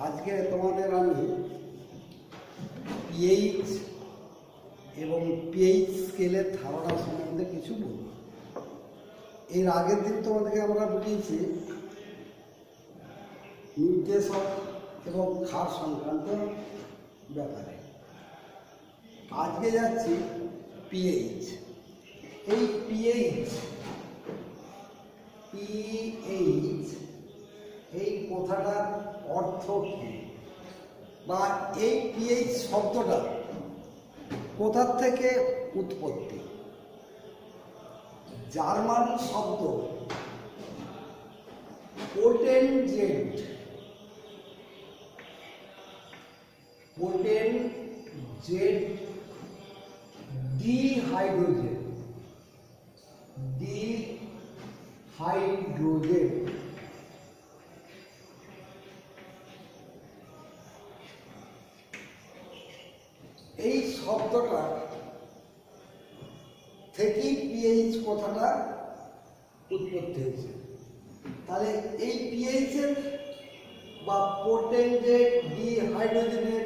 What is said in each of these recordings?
আজকে তোমাদের আমি পিএইচ এবং পিএইচ স্কেলের ধারণা সম্বন্ধে কিছু বলব। এর আগের দিন তোমাদেরকে আমরা বুঝিয়েছি নির্দেশক এবং ক্ষার সংক্রান্ত ব্যাপারে। আজকে যাচ্ছি পিএইচ। এই পিএইচ এই কথাটার অর্থ কী, বা এই পিএইচ শব্দটা কোথার থেকে উৎপত্তি? জার্মান শব্দ পোটেনজেন্ট ডিহাইড্রোজেন এই শব্দটা থেকেই পিএইচ কথাটা উৎপত্তি হয়েছে। তাহলে এই পিএইচের বা পোটেনজেন্ট ডিহাইড্রোজেনের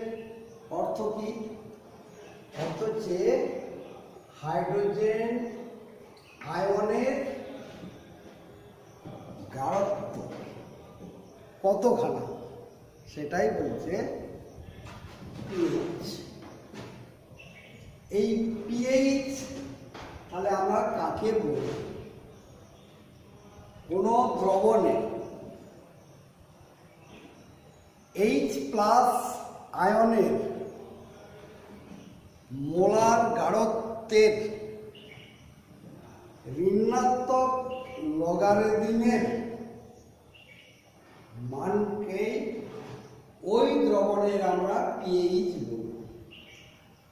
অর্থ কি? অর্থ হচ্ছে হাইড্রোজেন আয়নের গাঢ়ত্ব কতখানা, সেটাই বলছে পিএইচ। এই পিএইচ তাহলে আমরা কাকে বলি? কোনো দ্রবণে H+ আয়নের মোলার গাঢ়ত্বের ঋণাত্মক লগারিদমের মানকে ওই দ্রবণের আমরা পিএইচ বলি।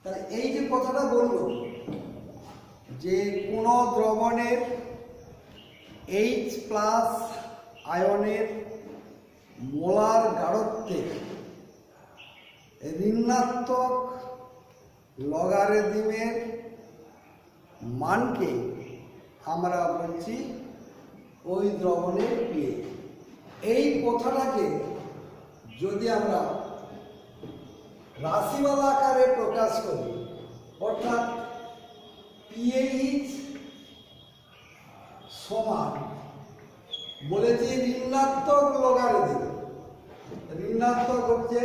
তাহলে এই যে কথাটা বললো যে কোনো দ্রবণের H+ আয়নের মোলার গাঢ়ত্বের ঋণাত্মক লগারিদমের মানকে আমরা বলছি ওই দ্রবণের পিএইচ। এই কথাটাকে যদি আমরা রাশিমালা আকারে প্রকাশ করি, অর্থাৎ পিএইচ সমান বলেছি ঋণাত্মক লগারিদম, ঋণাত্মক হচ্ছে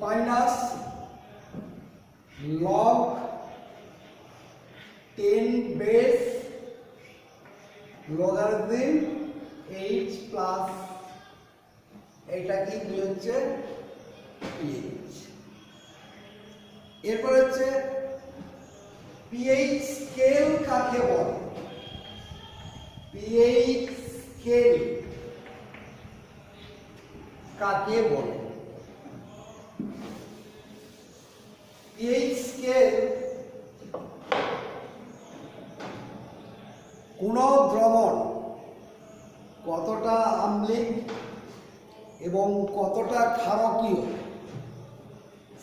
minus log 10 base logarithm H+, এটা কি হচ্ছে পিএইচ। এরপর হচ্ছে পিএইচ স্কেল কাকে বলে? পিএইচ স্কেল কাকে বলে? পিএইচ স্কেল কোন দ্রবণ কতটা আম্লিক এবং কতটা ক্ষারকীয়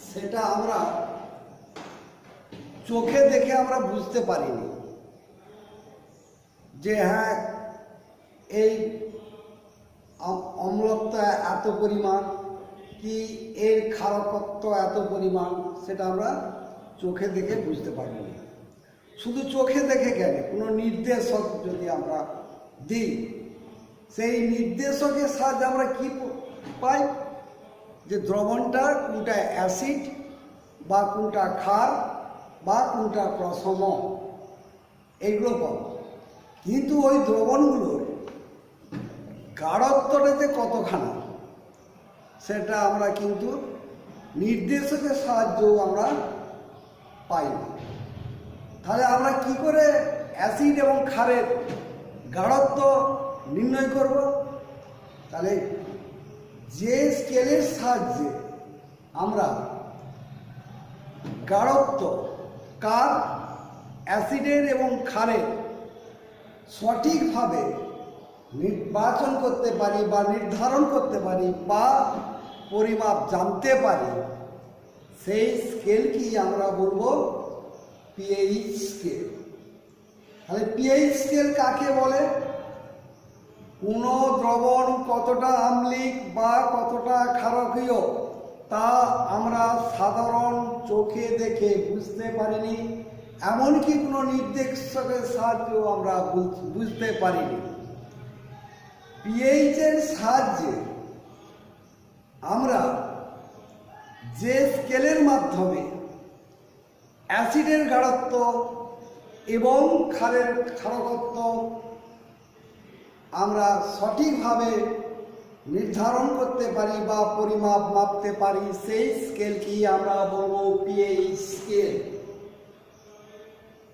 সেটা আমরা চোখে দেখে আমরা বুঝতে পারিনি যে হ্যাঁ এই অম্লত্ব এত পরিমাণ কি এর ক্ষারকত্ব এত পরিমাণ, সেটা আমরা চোখে দেখে বুঝতে পারিনি। শুধু চোখে দেখে কেন, কোনো নির্দেশক যদি আমরা দিই, সেই নির্দেশকের সাহায্যে আমরা কি পাই? যে দ্রবণটা কোনটা অ্যাসিড বা কোনটা ক্ষার বা কোনটা প্রশম, এইগুলো পাব। কিন্তু ওই দ্রবণগুলোর গাঢ়ত্বটা যে কতখানা সেটা আমরা কিন্তু নির্দেশকের সাহায্যেও আমরা পাই না। তাহলে আমরা কি করে অ্যাসিড এবং ক্ষারের গাঢ়ত্ব নির্ণয় করব? তাহলে যে স্কেলের সাহায্যে আমরা গাঢ়ত্ব কার অ্যাসিডের এবং ক্ষারের সঠিকভাবে নির্বাচন করতে পারি বা নির্ধারণ করতে পারি বা পরিমাপ জানতে পারি, সেই স্কেলকেই আমরা বলবো পিএইচ স্কেল। তাহলে পিএইচ স্কেল কাকে বলে? কোনো দ্রবণ কতটা আম্লিক বা কতটা ক্ষারকীয় তা আমরা সাধারণ চোখে দেখে বুঝতে পারিনি, এমনকি কোনো নির্দেশকের সাহায্যেও আমরা বুঝতে পারিনি। পিএইচের সাহায্যে আমরা যে স্কেলের মাধ্যমে অ্যাসিডের গাঢ়ত্ব এবং ক্ষারকত্ব আমরা সঠিকভাবে নির্ধারণ করতে পারি বা মাপতে পারি, সেই স্কেলকেই আমরা বলবো পিএইচ স্কেল।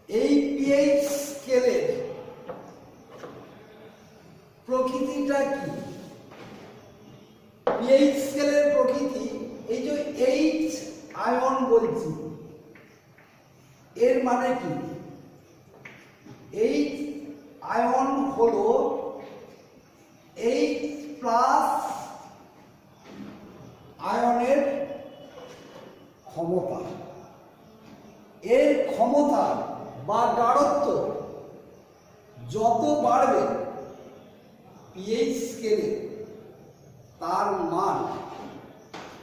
এই পিএইচ স্কেলের প্রকৃতিটা কি? পিএইচ স্কেলের প্রকৃতি, এই যে এইচ আয়ন বলছি, এর মানে কি? এইচ আয়ন হলো এইচ প্লাস আয়নের ক্ষমতা। এর ক্ষমতা বা গাঢ়ত্ব যত বাড়বে পিএইচ স্কেলে তার মান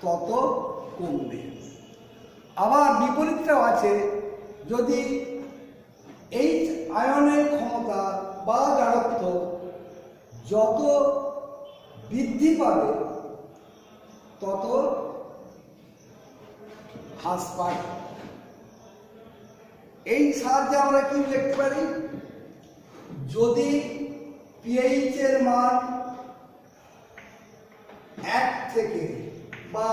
তত কমবে। আবার বিপরীতটাও আছে, যদি এইচ আয়নের ক্ষমতা বা গাঢ়ত্ব যত বৃদ্ধি পাবে তত হ্রাস পায়। এই সাহায্যে আমরা কি লিখতে পারি? যদি পিএইচ এর মান 1 থেকে বা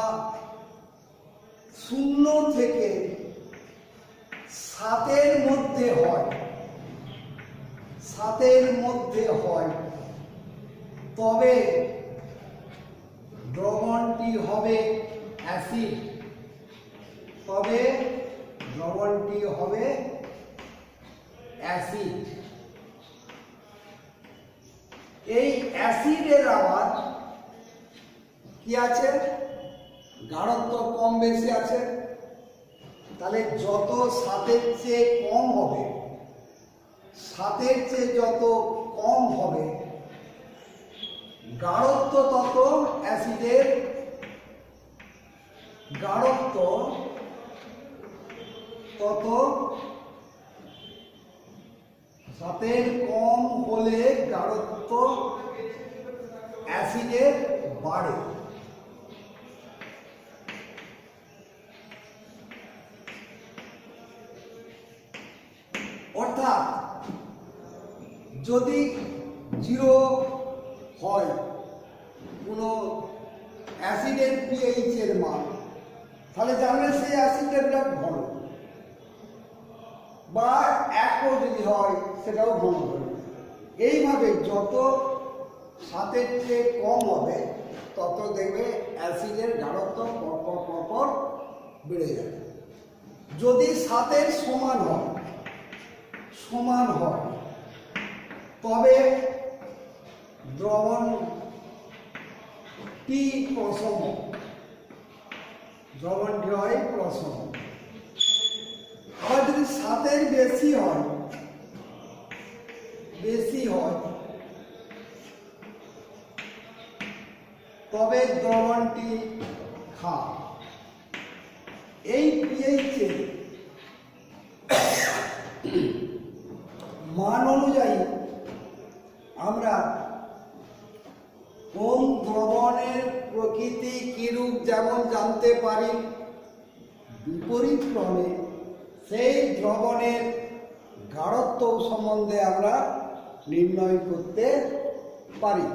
0 থেকে 7 এর মধ্যে হয়, 7 এর মধ্যে হয়, তবে দ্রবণটি হবে অ্যাসিড, তবে দ্রবণটি হবে অ্যাসিড। এই অ্যাসিডের আবার কি আছে? গাঢ়ত্ব কম বেশি আছে। তাহলে যত 7-এর চেয়ে কম হবে, 7-এর চেয়ে যত কম হবে গাঢ়ত্ব, তত অ্যাসিডের গাঢ়ত্ব তত 7-এর কম হলে গাঢ়ত্ব অ্যাসিডের বাড়ে। অর্থাৎ যদি 0 হয় কোনো অ্যাসিডের পিএইচ এর মান, তাহলে জানলে সেই অ্যাসিডটা বিরাট ঘন, বা 1ও যদি হয় সেটাও ঘন হবে। এইভাবে যত 7-এর চেয়ে কম হবে তত দেখবে অ্যাসিডের গাঢ়ত্ব পরপর বেড়ে যাবে। যদি 7-এর সমান হয় তবে দ্রবণটি প্রসম, দ্রবণটি হয় প্রসম। আবার যদি 7-এর বেশি হয় তবে দ্রবণটি ক্ষার। এই পিএইচ এর মান অনুযায়ী আমরা কোন দ্রবণের প্রকৃতি কিরূপ যেমন জানতে পারি, বিপরীত ক্রমে সেই দ্রবণের গাঢ়ত্ব সম্বন্ধে আমরা নির্ণয় করতে পারি।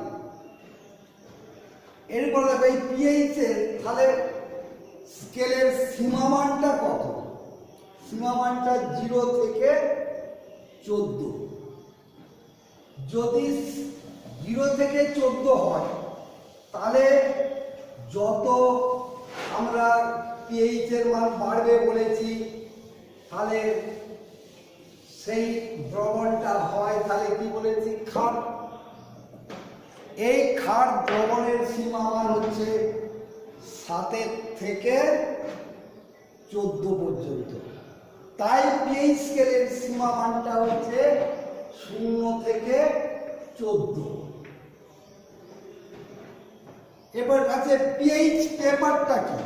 এরপর এই পিএইচ এর তাহলে স্কেলের সীমামানটা কত? সীমামানটা 0 থেকে 14। যদি 0 থেকে 14 হয় তাহলে যত আমরা পিএইচ এর মান বাড়বে বলেছি, তাহলে সেই দ্রবণটা হয়, তাহলে কি বলেছি? ক্ষার। এই ক্ষার দ্রবণের সীমামান হচ্ছে 7 থেকে 14 পর্যন্ত। তাই পিএইচ স্কেলের সীমামানটা হচ্ছে 0 থেকে 14। এবার আছে পিএইচ পেপারটা কি?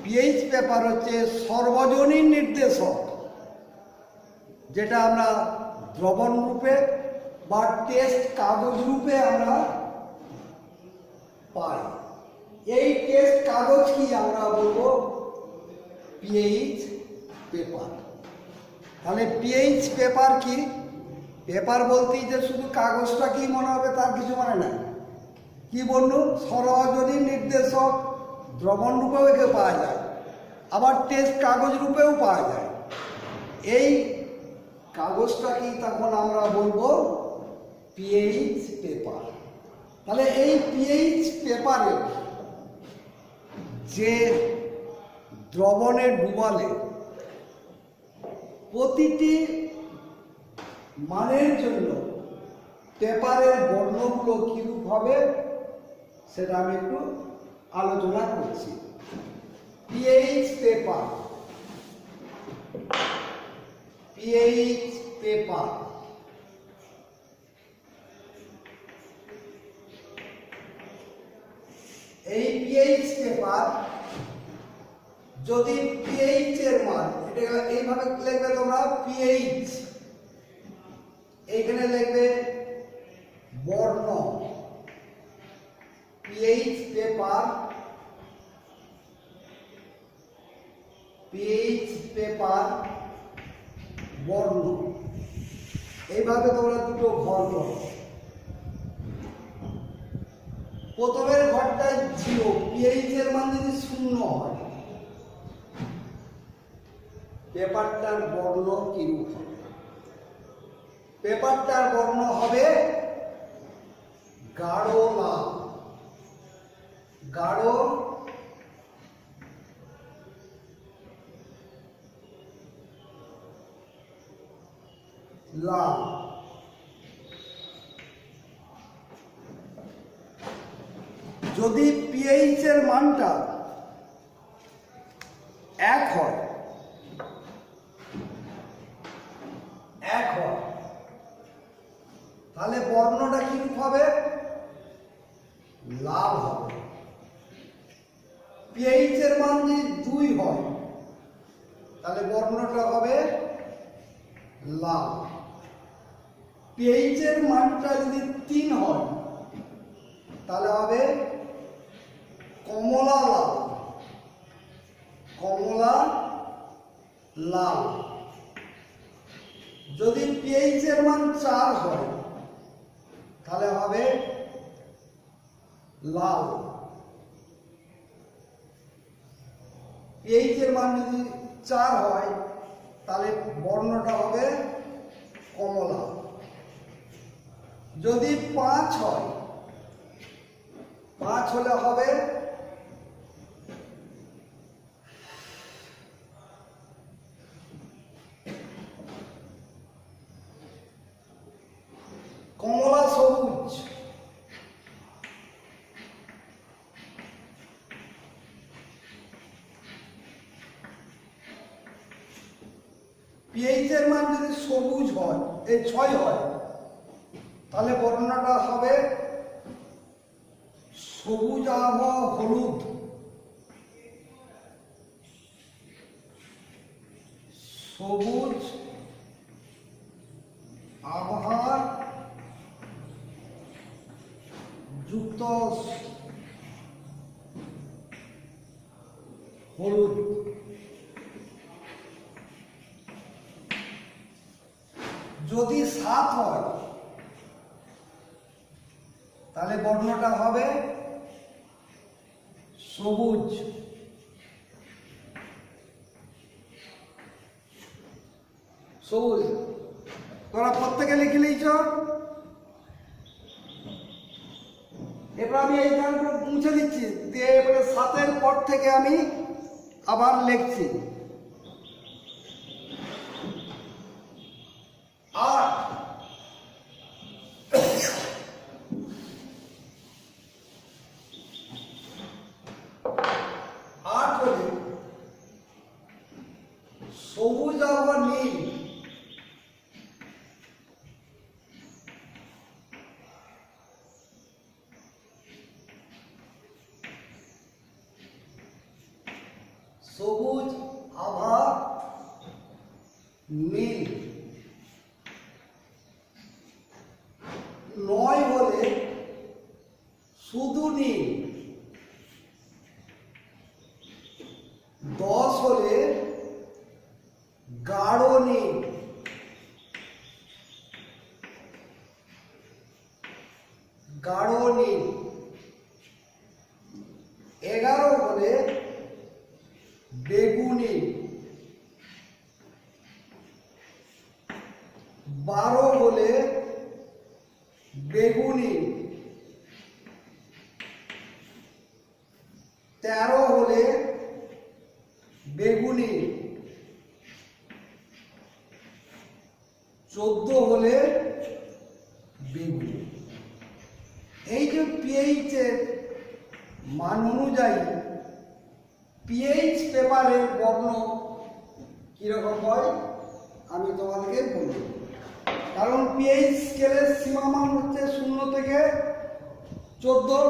পিএইচ পেপার হচ্ছে সর্বজনীন নির্দেশক, যেটা আমরা দ্রবণ রূপে বা টেস্ট কাগজ রূপে আমরা পাই। এই টেস্ট কাগজ কি আমরা বলবো পিএইচ পেপার। তাহলে পিএইচ পেপার কি? পেপার বলতেই যে শুধু কাগজটা কি মনে হবে তার কিছু মানে নাই। কি বললুম, সর্বজনীন নির্দেশক দ্রবণ রূপেও একে পাওয়া যায়, আবার টেস্ট কাগজ রূপেও পাওয়া যায়। এই কাগজটা কি তখন আমরা বলবো পিএইচ পেপার। তাহলে এই পিএইচ পেপারে যে দ্রবণে ডুবালে প্রতিটি মানের জন্য পেপারের বর্ণগুলো কিরূপ হবে সেটা আমি একটু আলোচনা করছি। পিএইচ পেপার, পিএইচ পেপার এই পিএইচ পেপার যদি পিএইচ এর মান, এটা এইভাবে লিখবে তোমরা পিএইচ, এইখানে লিখবে বর্ণ, পিএইচ পেপার, পিএইচ পেপার বর্ণ, এইভাবে তোমরা দুটো ঘর করো। প্রথমের ঘরটায় 0, পিএইচ এর মান যদি 0 হয় পেপারটার বর্ণ কিরূপ হবে? পেপারটার বর্ণ হবে গাঢ় লাল, গাঢ় লাল। যদি পিএইচ এর মানটা 1 হয়, 1 হয়, তাহলে বর্ণটা কিরূপ হবে? লাল হবে। পিএইচ এর মান যদি 2 হয় তাহলে বর্ণটা হবে লাল। পিএইচ এর মানটা যদি 3 হয় তাহলে হবে কমলা লাল, কমলা লাল। যদি পিএইচ এর মান 4 হয় তাহলে হবে লাল। পিএইচ এর মান যদি 4 হয় তাহলে বর্ণটা হবে কমলা। যদি 5 হয়, 5 হলে হবে কমলা সবুজ। পিএইচ এর মান যদি সবুজ হয়, এই 6 হয়, তাহলে বর্ণনাটা হবে সবুজ আভ হলুদ, সবুজ আবহাওয়ার যুক্ত হলুদ। যদি 7 হয় তাহলে বর্ণটা হবে সবুজ, সবুজ। তোরা প্রত্যেকে লিখে নিয়েছ। এবার আমি এই গানগুলো মুছে দিচ্ছি, দিয়ে এবারে 7-এর পর থেকে আমি আবার লিখছি। 8, 8 হলে সবুজ আবহাওয়া নীল, সবুজ আভা নীল। 9 হলে শুধু নীল। 10 হলে গাঢ় নীল। 11 হলে বেগুনি। 12 হলে বেগুনি। 13 হলে বেগুনি। 14 হলে বেগুনি। এই যে পিএইচ এর মান অনুযায়ী পিএইচ পেপারের বর্ণ কিরকম হয় আমি তোমাদেরকে বলব। কারণ পিএইচ স্কেলের সীমামান হচ্ছে 0 থেকে 14,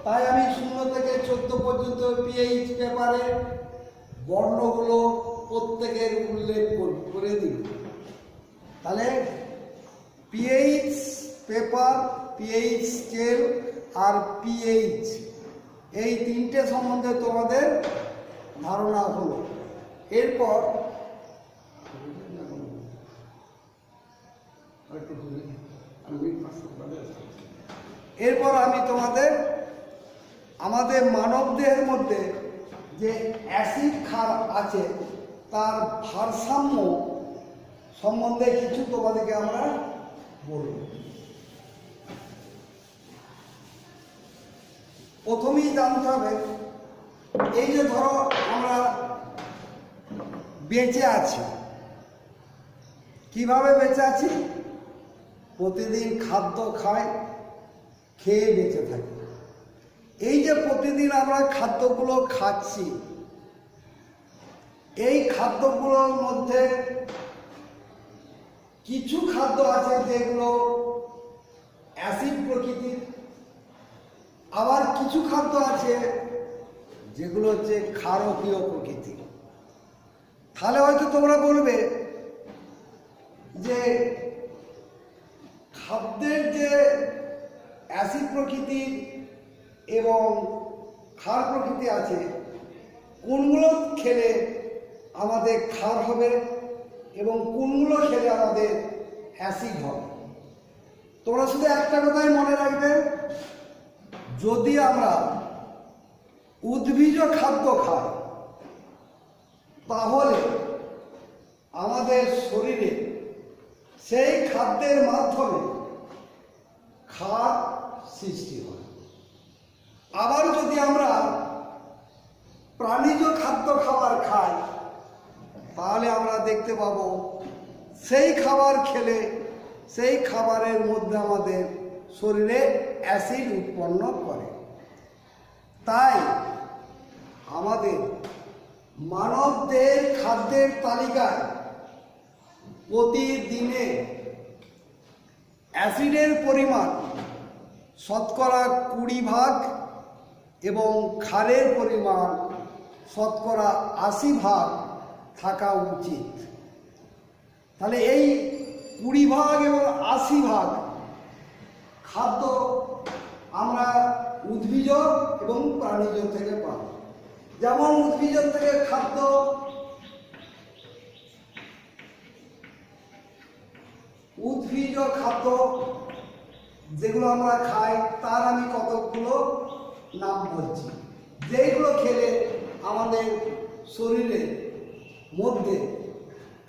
তাই আমি 0 থেকে 14 পর্যন্ত পিএইচ পেপারের বর্ণগুলো প্রত্যেকের উল্লেখ করে দিই। তাহলে পিএইচ পেপার, পিএইচ স্কেল আর পিএইচ, এই তিনটে সম্বন্ধে তোমাদের ধারণা হলো। এরপর আমি তোমাদের আমাদের মানব দেহের মধ্যে যে অ্যাসিড ক্ষার আছে তার ভারসাম্য সম্বন্ধে কিছু তোমাদেরকে আমরা বলব। প্রথমেই জানতে হবে, এই যে ধরো আমরা বেঁচে আছি, কিভাবে বেঁচে আছি? প্রতিদিন খাদ্য খাই, খেয়ে বেঁচে থাকি। এই যে প্রতিদিন আমরা খাদ্যগুলো খাচ্ছি, এই খাদ্যগুলোর মধ্যে কিছু খাদ্য আছে যেগুলো অ্যাসিড প্রকৃতির, আবার কিছু খাদ্য আছে যেগুলো হচ্ছে ক্ষারকীয় প্রকৃতির। তাহলে হয়তো তোমরা বলবে যে খাদ্যের যে অ্যাসিড প্রকৃতির এবং ক্ষার প্রকৃতি আছে, কোনগুলো খেলে আমাদের ক্ষার হবে এবং কোনগুলো খেলে আমাদের অ্যাসিড হবে। তোমরা শুধু একটা কথাই মনে রাখবে, যদি আমরা উদ্ভিজ খাদ্য খাই তাহলে আমাদের শরীরে সেই খাদ্যের মাধ্যমে ক্ষার সৃষ্টি হয়। আবার যদি আমরা প্রাণীজ খাদ্য খাবার খাই তাহলে আমরা দেখতে পাবো সেই খাবার খেলে সেই খাবারের মধ্যে আমাদের শরীরে অ্যাসিড উৎপন্ন করে। তাই আমাদের মানবদের খাদ্যের তালিকায় প্রতিদিনে অ্যাসিডের পরিমাণ 20% এবং ক্ষারের পরিমাণ 80% থাকা উচিত। তাহলে এই 20% এবং 80% খাদ্য আমরা উদ্ভিজ এবং প্রাণীজ থেকে পাই। যেমন উদ্ভিজ থেকে খাদ্য যেগুলো আমরা খাই তার আমি কতগুলো নাম বলছি, যেগুলো খেলে আমাদের শরীরের মধ্যে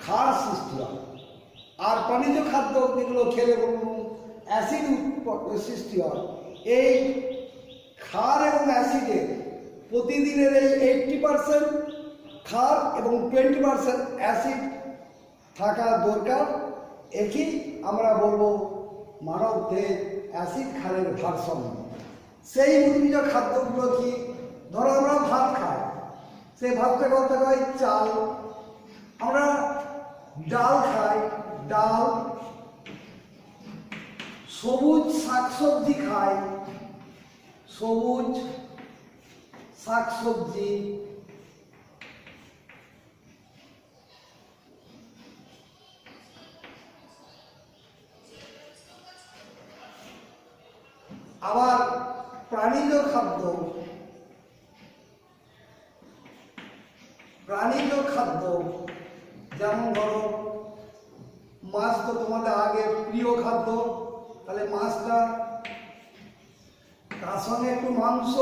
ক্ষার সৃষ্টি হয়। আর প্রাণীজ খাদ্য যেগুলো খেলে অ্যাসিড সৃষ্টি হয়। এই ক্ষার এবং অ্যাসিডে প্রতিদিনের এই 80% ক্ষার এবং 20% অ্যাসিড থাকা দরকার। একই আমরা বলবো মানবদের অ্যাসিড ক্ষারের ভারসাম্য। সেই উদ্ভিজ খাদ্যগুলো কি? ধরো আমরা ভাত খাই, সেই ভাতটা কত খাই? চাল। আমরা ডাল খাই, ডাল। সবুজ শাকসবজি খাই, সবুজ শাকসবজি। আবার প্রাণীজ খাদ্য যেমন ধরো মাছ তো তোমাদের আগে প্রিয় খাদ্য, তাহলে মাছটা, তার সঙ্গে একটু মাংস,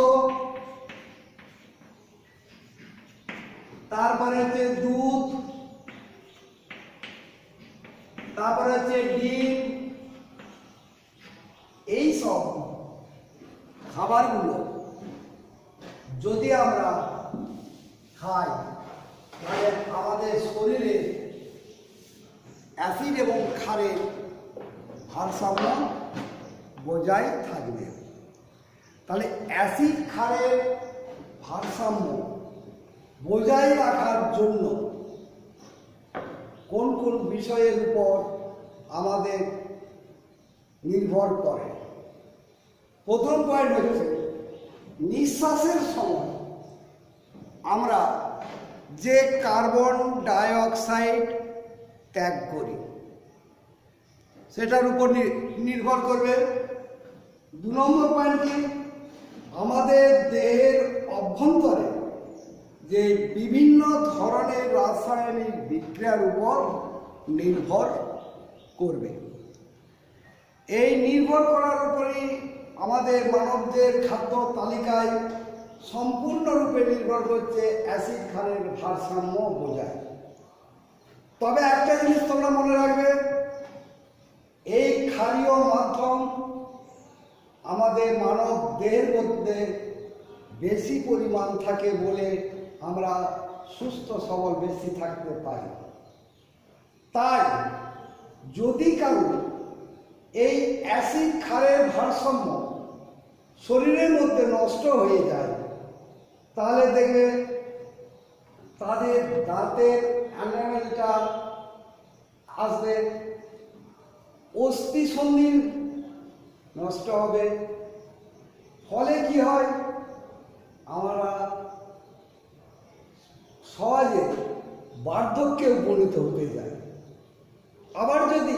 তারপরে হচ্ছে দুধ, তারপরে হচ্ছে ডিম। এই সব খাবারগুলো যদি আমরা খাই তাহলে আমাদের শরীরে অ্যাসিড এবং ক্ষারের ভারসাম্য বজায় থাকবে। তাহলে অ্যাসিড ক্ষারের ভারসাম্য বজায় রাখার জন্য কোন কোন বিষয়ের উপর আমাদের নির্ভর করে? প্রথম পয়েন্ট হচ্ছে নিঃশ্বাসের সময় আমরা যে কার্বন ডাই অক্সাইড ত্যাগ করি সেটার উপর নির্ভর করবে। 2 নম্বর পয়েন্ট কি, আমাদের দেহের অভ্যন্তরে যে বিভিন্ন ধরনের রাসায়নিক বিক্রিয়ার উপর নির্ভর করবে। এই নির্ভর করার উপরই আমাদের মানবদের খাদ্য তালিকায় সম্পূর্ণরূপে নির্ভর করছে অ্যাসিড ক্ষারের ভারসাম্য বোঝায়। তবে একটা জিনিস তোমরা মনে রাখবে, এই ক্ষারীয় মাধ্যম আমাদের মানব দেহের মধ্যে বেশি পরিমাণ থাকে বলে আমরা সুস্থ সবল বেশি থাকতে পারি। তাই যদি কারো এই অ্যাসিড ক্ষারের ভারসাম্য শরীরের মধ্যে নষ্ট হয়ে যায় তাহলে দেখবে তাদের দাঁতের এনামেলটা আসবে, অস্থিসন্ধি নষ্ট হবে, ফলে কি হয়, আমরা সহজে বার্ধক্যে উপনীত হতে যায়। আবার যদি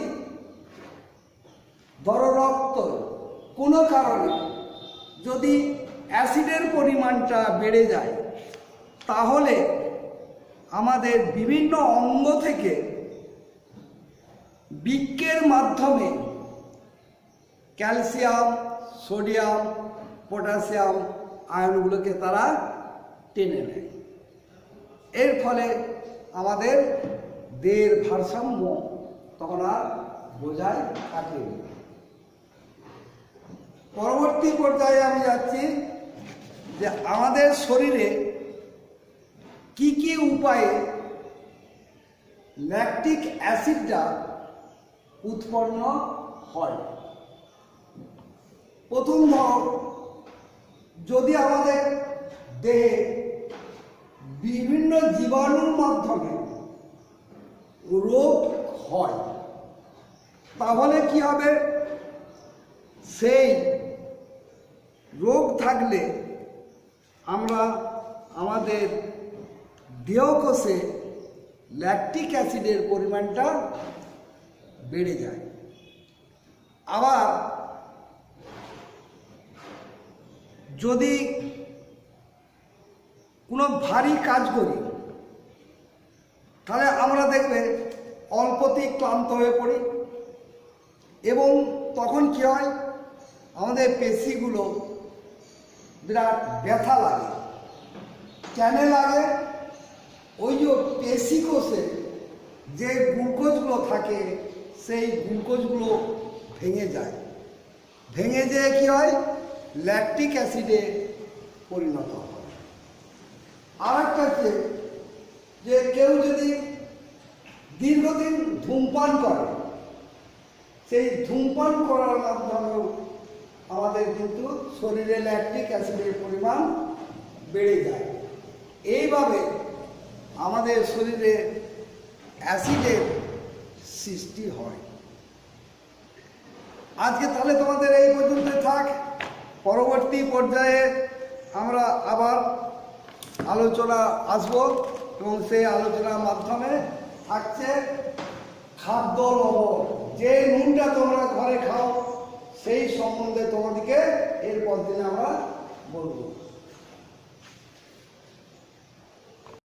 ধরো রক্ত কোনো কারণে যদি অ্যাসিডের পরিমাণটা বেড়ে যায় তাহলে আমাদের বিভিন্ন অঙ্গ থেকে বৃক্কের মাধ্যমে ক্যালসিয়াম, সোডিয়াম, পটাশিয়াম আয়নগুলোকে তারা টেনে নেয়। এর ফলে আমাদের দেহের ভারসাম্য তখন আর বোঝায় থাকে। পরবর্তী পর্যায়ে আমি যাচ্ছি যে আমাদের শরীরে কি কি উপায়ে ল্যাকটিক অ্যাসিডটা উৎপন্ন হয়। প্রথম ধরো, যদি আমাদের দেহে বিভিন্ন জীবাণুর মাধ্যমে রোগ হয় তাহলে কি হবে, সেই রোগ থাকলে আমরা আমাদের দেহকোষে ল্যাকটিক অ্যাসিডের পরিমাণটা বেড়ে যায়। আবার যদি কোনো ভারী কাজ করি তাহলে আমরা দেখবে অল্পতেই ক্লান্ত হয়ে পড়ি এবং তখন কি হয়, আমাদের পেশিগুলো বিরাট ব্যথা লাগে। কেন লাগে? ওই যে পেশি কোষে যে গ্লুকোজগুলো থাকে সেই গ্লুকোজগুলো ভেঙে যায়, ভেঙে যেয়ে কি হয়, ল্যাকটিক অ্যাসিডে পরিণত হয়। আর একটা হচ্ছে যে কেউ যদি দীর্ঘদিন ধূমপান করে, সেই ধূমপান করার মাধ্যমেও আমাদের কিন্তু শরীরে ল্যাকটিক অ্যাসিডের পরিমাণ বেড়ে যায়। এইভাবে আমাদের শরীরে অ্যাসিডের সৃষ্টি হয়। আজকে তাহলে তোমাদের এই পর্যন্ত থাক। পরবর্তী পর্যায়ে আমরা আবার আলোচনা আসব এবং সেই আলোচনার মাধ্যমে থাকছে খাদ্য লবণ। যে নুনটা তোমরা ঘরে খাও সেই সম্বন্ধে তোমাদেরকে এরপর দিনে আমরা বলবো।